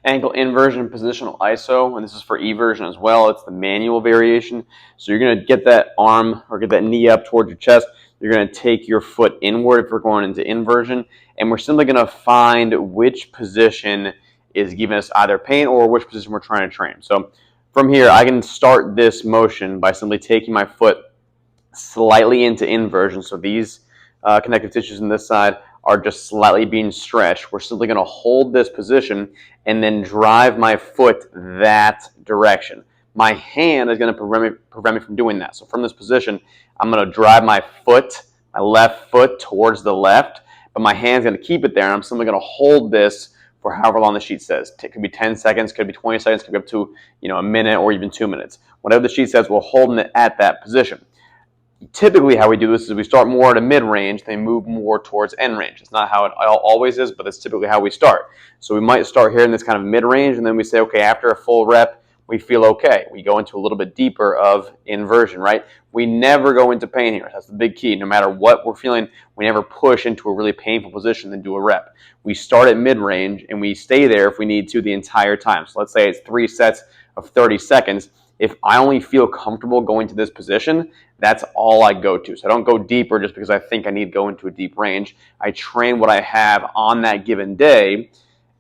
ankle inversion positional iso, and this is for eversion as well. It's the manual variation. So you're going to get that arm or get that knee up towards your chest. You're going to take your foot inward if we're going into inversion, and we're simply going to find which position is giving us either pain or which position we're trying to train. So from here, I can start this motion by simply taking my foot slightly into inversion. So these connective tissues on this side are just slightly being stretched. We're simply going to hold this position and then drive my foot that direction. My hand is going to prevent me from doing that. So from this position, I'm going to drive my foot, my left foot towards the left, but my hand's going to keep it there, and I'm simply going to hold this for however long the sheet says. It could be 10 seconds, could be 20 seconds, could be up to a minute or even 2 minutes. Whatever the sheet says, we're holding it at that position. Typically, how we do this is we start more at a mid-range, then move more towards end range. It's not how it always is, but that's typically how we start. So we might start here in this kind of mid-range, and then we say, okay, after a full rep, we feel okay. We go into a little bit deeper of inversion, right? We never go into pain here. That's the big key. No matter what we're feeling, we never push into a really painful position and do a rep. We start at mid-range, and we stay there if we need to the entire time. So let's say it's 3 sets of 30 seconds. If I only feel comfortable going to this position, that's all I go to. So I don't go deeper just because I think I need to go into a deep range. I train what I have on that given day,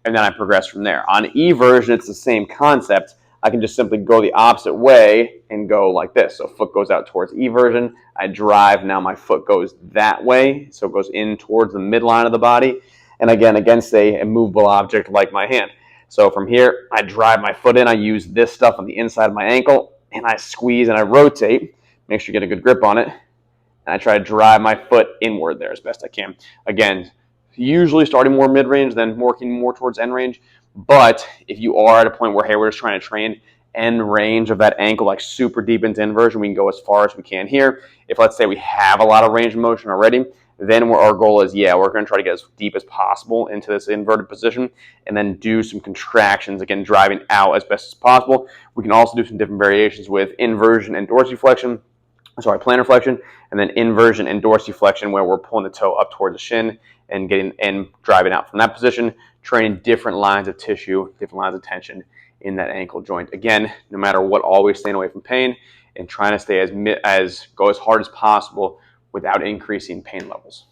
and then I progress from there. On eversion, it's the same concept. I can just simply go the opposite way and go like this. So foot goes out towards eversion. I drive. Now my foot goes that way. So it goes in towards the midline of the body. And again, against a movable object like my hand. So from here, I drive my foot in. I use this stuff on the inside of my ankle, and I squeeze and I rotate. Make sure you get a good grip on it. And I try to drive my foot inward there as best I can. Again, usually starting more mid-range, then working more towards end range. But if you are at a point where, hey, we're just trying to train end range of that ankle, like super deep into inversion, we can go as far as we can here. If, let's say, we have a lot of range of motion already, then our goal is, we're going to try to get as deep as possible into this inverted position and then do some contractions, again, driving out as best as possible. We can also do some different variations with inversion and dorsiflexion, plantar flexion, and then inversion and dorsiflexion where we're pulling the toe up towards the shin and driving out from that position, training different lines of tissue, different lines of tension in that ankle joint. Again, no matter what, always staying away from pain and trying to stay go as hard as possible without increasing pain levels.